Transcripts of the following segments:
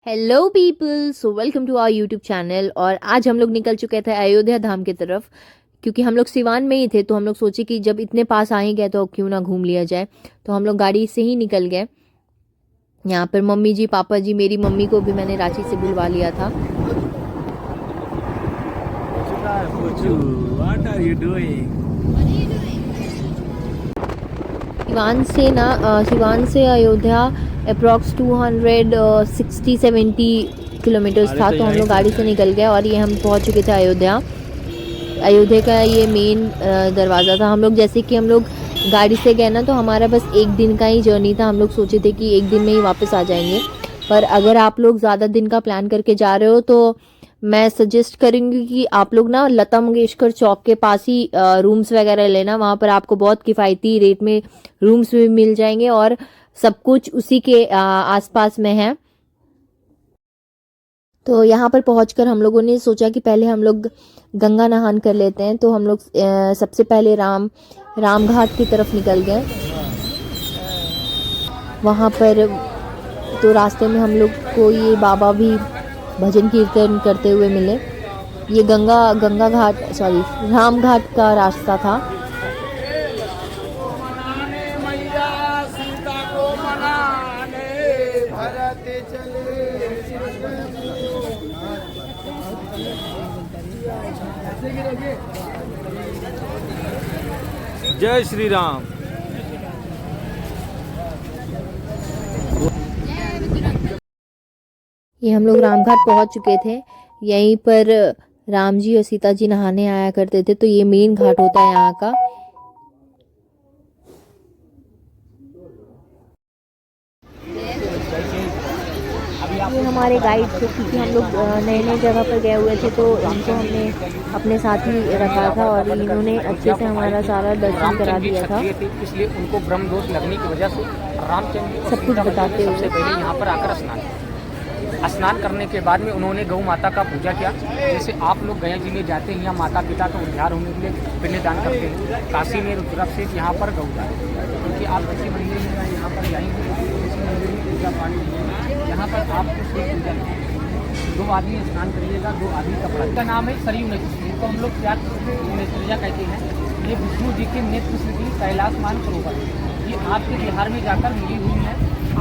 Hello people, so welcome to our YouTube channel. और आज हम लोग निकल चुके थे अयोध्या धाम की तरफ, क्योंकि हम लोग सिवान में ही थे। तो हम लोग सोचे कि जब इतने पास आ ही गए तो क्यों ना घूम लिया जाए। तो हम लोग गाड़ी से ही निकल गए। यहाँ पर मम्मी जी, पापा जी, मेरी मम्मी को भी मैंने रांची से बुलवा लिया था। सिवान से अयोध्या अप्रॉक्स 260-70 किलोमीटर्स था। तो हम लोग गाड़ी से निकल गए और ये हम पहुंच चुके थे अयोध्या। अयोध्या का ये मेन दरवाज़ा था। हम लोग गाड़ी से गए ना, तो हमारा बस एक दिन का ही जर्नी था। हम लोग सोचे थे कि एक दिन में ही वापस आ जाएंगे। पर अगर आप लोग ज़्यादा दिन का प्लान करके जा रहे हो तो मैं सजेस्ट करूँगी कि आप लोग ना लता मंगेशकर चौक के पास ही रूम्स वगैरह लेना। वहाँ पर आपको बहुत किफ़ायती रेट में रूम्स भी मिल जाएंगे और सब कुछ उसी के आसपास में है। तो यहाँ पर पहुंचकर हम लोगों ने सोचा कि पहले हम लोग गंगा नहान कर लेते हैं। तो हम लोग सबसे पहले राम घाट की तरफ निकल गए। वहाँ पर तो रास्ते में हम लोग को ये बाबा भी भजन कीर्तन करते हुए मिले। ये राम घाट का रास्ता था। जय श्री राम। ये हम लोग रामघाट पहुंच चुके थे। यहीं पर राम जी और सीता जी नहाने आया करते थे। तो ये मेन घाट होता है यहाँ का। ये हमारे गाइड थे, क्योंकि हम लोग नए नए जगह पर गए हुए थे। तो इनको हमने अपने साथ ही रखा था और इन्होंने अच्छे से हमारा सारा दर्शन करा दिया था। इसलिए उनको ब्रह्म दोष लगने की वजह से रामचंद्र सब कुछ बताते हुए सबसे पहले यहाँ पर आकर स्नान करने के बाद में उन्होंने गौ माता का पूजा किया। जैसे आप लोग गया जी में जाते हैं, यहाँ माता पिता का उद्धार होने के लिए पिंडदान करते हैं। काशी में रुद्राभिषेक यहाँ पर गौदान, क्योंकि आप किसी मंदिर में यहाँ पर जाएंगे तो किसी मंदिर में पूजा पाठ, यहाँ पर आपको शिव पूजा, 2 आदमी स्नान करिएगा, 2 आदमी कपड़ा। इसका नाम है सरयू नदी, जिसको हम लोग प्यार नेत्रजा कहते हैं। ये विष्णु जी के नेत्र की कैलाश मान सरोवर, ये आपके बिहार में जाकर मिली हुई है।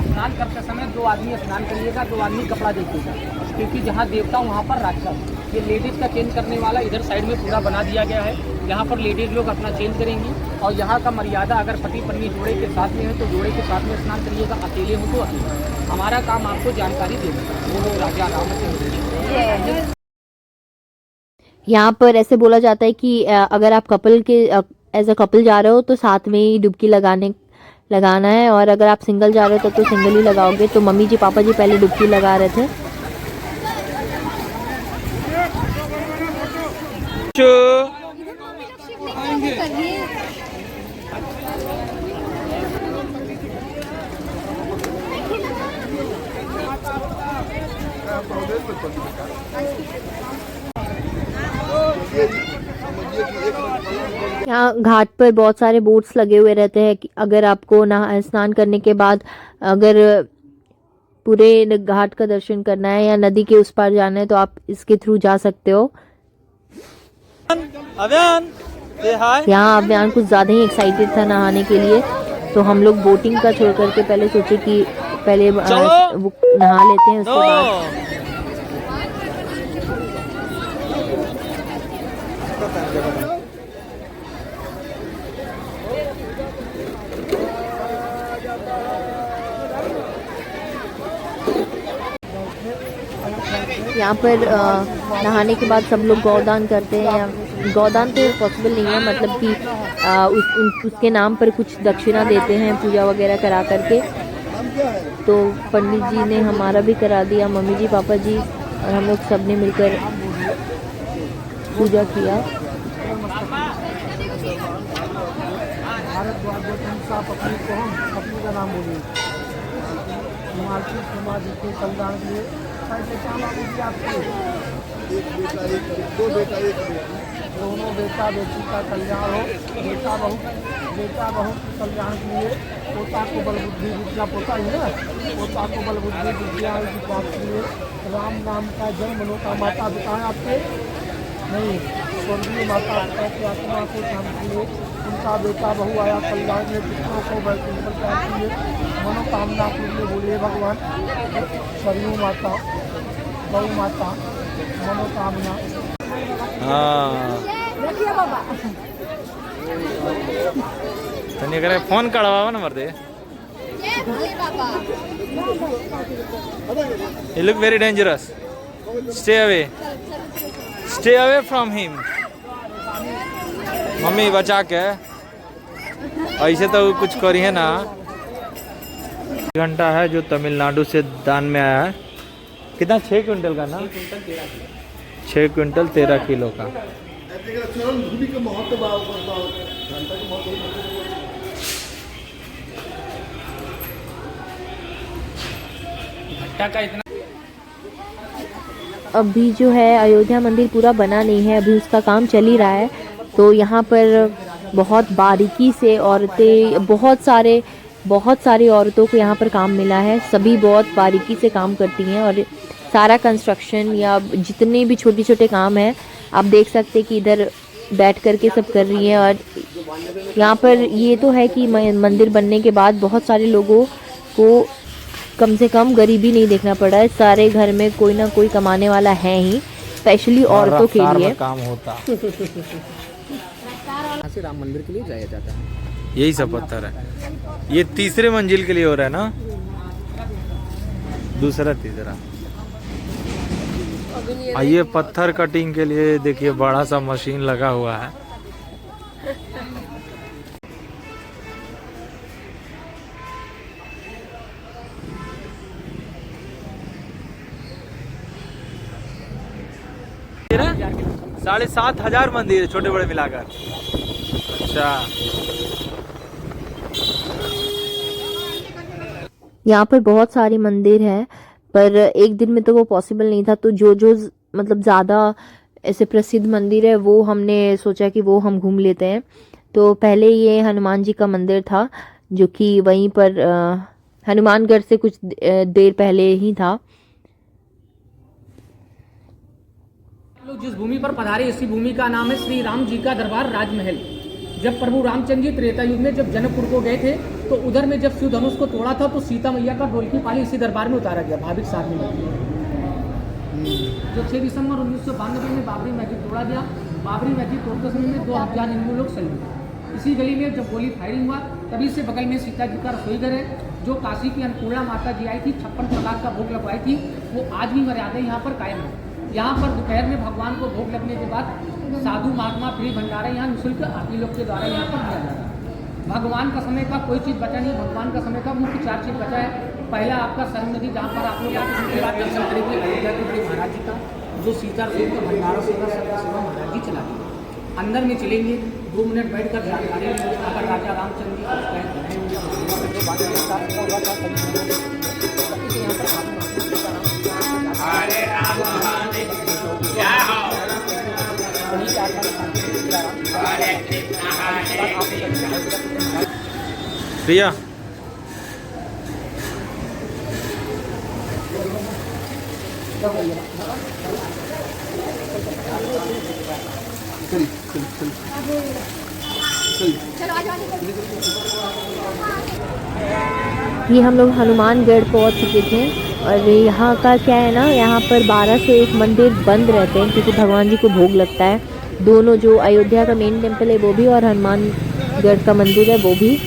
स्नान करते समय 2 आदमी स्नान करिएगा, 2 आदमी कपड़ा देखिएगा, क्योंकि जहाँ देवता वहाँ पर राक्षस। ये लेडीज़ का चेंज करने वाला इधर साइड में पूरा बना दिया गया है। यहाँ पर लेडीज़ लोग अपना चेंज करेंगी। और यहाँ का मर्यादा, अगर पति पत्नी जोड़े के साथ में है तो जोड़े के साथ में स्नान करिएगा, अकेले हो तो अकेले। हमारा काम आपको जानकारी देना। वो लोग राजा रामचंद्र। यहाँ पर ऐसे बोला जाता है कि अगर आप एज अ कपल जा रहे हो तो साथ में ही डुबकी लगाना है, और अगर आप सिंगल जा रहे हो तो सिंगल ही लगाओगे। तो मम्मी जी पापा जी पहले डुबकी लगा रहे थे। यहाँ घाट पर बहुत सारे बोट्स लगे हुए रहते हैं कि अगर आपको स्नान करने के बाद अगर पूरे घाट का दर्शन करना है या नदी के उस पार जाना है तो आप इसके थ्रू जा सकते हो। यहाँ अभियान कुछ ज़्यादा ही एक्साइटेड था नहाने के लिए। तो हम लोग बोटिंग का छोड़ करके पहले सोचे कि पहले नहा लेते हैं, उसके बाद यहाँ पर नहाने के बाद सब लोग गौदान करते हैं। गौदान तो पॉसिबल नहीं है, मतलब कि उसके नाम पर कुछ दक्षिणा देते हैं पूजा वगैरह करा करके। तो पंडित जी ने हमारा भी करा दिया, मम्मी जी पापा जी और हम लोग सब ने मिलकर पूजा किया। समाज के कल्याण के लिए दोनों बेटा बेटी का कल्याण हो। बेटा बहुत बेटा बहू के कल्याण के लिए पोता को बल बुद्धि विद्या, पोता ही ना, पोता को बल बुद्धि विद्या की प्राप्ति के लिए राम नाम का जन्म मनोता माता पिता है आपके नहीं, स्वर्गीय माता पिता की आत्मा को शांति के लिए उनका बेटा बहू आया कल्याण में पितरों को वैकुंठ पर प्राप्त के लिए मनोकामना के लिए बोलिए भगवान सरयू माता गौ माता मनोकामना। हाँ तनी करे फोन कड़वावा ना मर्दे, he look very dangerous, stay away from him। Mummy बचा के ऐसे तो कुछ करी है ना। घंटा है जो तमिलनाडु से दान में आया है, कितना 6 क्विंटल का ना, 6 क्विंटल 13 किलो का। भट्टा का इतना अभी जो है अयोध्या मंदिर पूरा बना नहीं है, अभी उसका काम चल ही रहा है। तो यहाँ पर बहुत बारीकी से औरतें, बहुत सारी औरतों को यहाँ पर काम मिला है। सभी बहुत बारीकी से काम करती हैं और सारा कंस्ट्रक्शन या जितने भी छोटे छोटे काम हैं आप देख सकते हैं कि इधर बैठ करके सब कर रही हैं। और यहाँ पर ये तो है कि मंदिर बनने के बाद बहुत सारे लोगों को कम से कम गरीबी नहीं देखना पड़ा है, सारे घर में कोई ना कोई कमाने वाला है ही, स्पेशली औरतों के लिए काम होता। यहाँ से राम मंदिर के लिए जाया जाता है। यही सब पत्थर है, ये तीसरे मंजिल के लिए हो रहा है ना, दूसरा तीसरा। ये पत्थर कटिंग के लिए देखिए बड़ा सा मशीन लगा हुआ है। ना 7,500 मंदिर है छोटे बड़े मिलाकर। अच्छा यहाँ पर बहुत सारे मंदिर हैं, पर एक दिन में तो वो पॉसिबल नहीं था। तो जो मतलब ज़्यादा ऐसे प्रसिद्ध मंदिर है वो हमने सोचा कि वो हम घूम लेते हैं। तो पहले ये हनुमान जी का मंदिर था जो कि वहीं पर हनुमानगढ़ से कुछ देर पहले ही था। लोग जिस भूमि पर पधारे इसी भूमि का नाम है श्री राम जी का दरबार राजमहल। जब प्रभु रामचंद्र जी त्रेता युग में जब जनकपुर को गए थे तो उधर में जब शिव धनुष को तोड़ा था तो सीता मैया का डोल की पाली इसी दरबार में उतारा गया भाविक साधु में। जो 6 दिसंबर 1992 में बाबरी मस्जिद तोड़ा गया। बाबरी मस्जिद तोड़ते समय में 2000 हिंदू लोग शहीद हुए। इसी गली में जब गोली फायरिंग हुआ तभी से बगल में सीता जी का रसोई घर है, जो काशी की अन्नपूर्णा माता जी आई थी, 56 प्रकार का भोग लगवाई थी, वो आज भी मर्यादा यहाँ पर कायम है। यहाँ पर दोपहर में भगवान को भोग लगने के बाद साधु महात्मा फ्री भंडारा यहाँ निःशुल्क आदमी लोग के द्वारा यहाँ पर दिया जाता है। भगवान का समय का कोई चीज़ बचा नहीं, भगवान का समय का मुख्य 4 चीज़ बचा है। पहला आपका सरयू नदी, जहाँ पर आप लोग आके दर्शन करेंगे अयोध्या के बड़े महाराज जी का, जो सीता रसोई का भंडारा सेवा सर्व सेवा महाराज जी चलाते हैं। अंदर में चलेंगे 2 मिनट बैठ कर जानकारी लेंगे। अगर राजा रामचंद्र जी प्रिया ये हम लोग हनुमानगढ़ पहुंच चुके थे। और यहाँ का क्या है ना, यहाँ पर 12 से 1 मंदिर बंद रहते हैं क्योंकि भगवान जी को भोग लगता है। दोनों, जो अयोध्या का मेन टेम्पल है वो भी और हनुमानगढ़ का मंदिर है वो भी।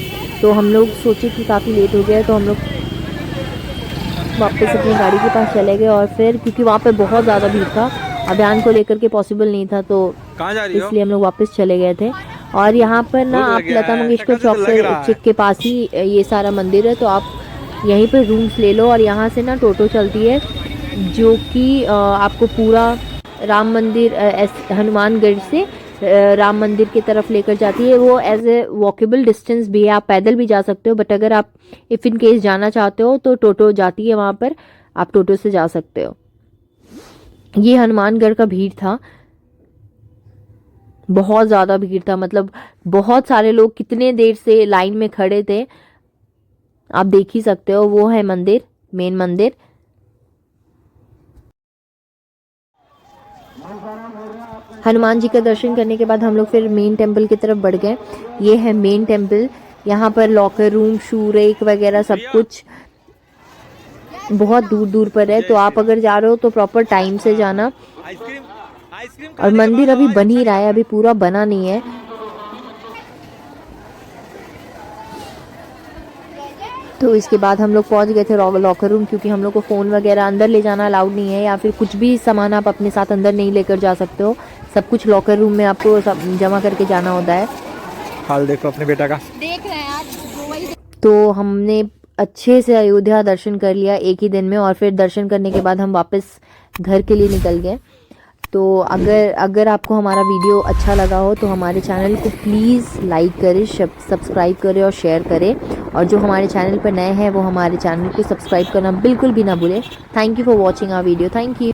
तो हम लोग सोचे कि काफ़ी लेट हो गया तो हम लोग वापस अपनी गाड़ी के पास चले गए। और फिर क्योंकि वहाँ पे बहुत ज़्यादा भीड़ था, अभियान को लेकर के पॉसिबल नहीं था, तो इसलिए हम लोग वापस चले गए थे। और यहाँ पर ना आप लता मंगेशकर चौक के पास ही ये सारा मंदिर है, तो आप यहीं पर रूम्स ले लो। और यहाँ से ना टोटो चलती है जो कि आपको पूरा राम मंदिर हनुमानगढ़ से राम मंदिर की तरफ लेकर जाती है। वो एज ए वॉकेबल डिस्टेंस भी है, आप पैदल भी जा सकते हो, बट अगर आप इफ़ इन केस जाना चाहते हो तो टोटो जाती है वहाँ पर, आप टोटो से जा सकते हो। ये हनुमानगढ़ का भीड़ था, बहुत ज़्यादा भीड़ था, मतलब बहुत सारे लोग कितने देर से लाइन में खड़े थे, आप देख ही सकते हो। वो है मंदिर, मेन मंदिर। हनुमान जी का दर्शन करने के बाद हम लोग फिर मेन टेम्पल की तरफ बढ़ गए। ये है मेन टेम्पल। यहाँ पर लॉकर रूम, शू रैक वगैरह सब कुछ बहुत दूर दूर पर है, तो आप अगर जा रहे हो तो प्रॉपर टाइम से जाना। और मंदिर अभी बन ही रहा है, अभी पूरा बना नहीं है। तो इसके बाद हम लोग पहुंच गए थे लॉकर रूम, क्योंकि हम लोग को फ़ोन वगैरह अंदर ले जाना अलाउड नहीं है, या फिर कुछ भी सामान आप अपने साथ अंदर नहीं लेकर जा सकते हो। सब कुछ लॉकर रूम में आपको सब जमा करके जाना होता है। हाल देखो अपने बेटा का। देख रहे हैं आप। तो हमने अच्छे से अयोध्या दर्शन कर लिया एक ही दिन में, और फिर दर्शन करने के बाद हम वापस घर के लिए निकल गए। तो अगर आपको हमारा वीडियो अच्छा लगा हो तो हमारे चैनल को प्लीज़ लाइक करें, सब्सक्राइब करें और शेयर करें। और जो हमारे चैनल पर नए हैं वो हमारे चैनल को सब्सक्राइब करना बिल्कुल भी ना भूलें। Thank you for watching our video. Thank you.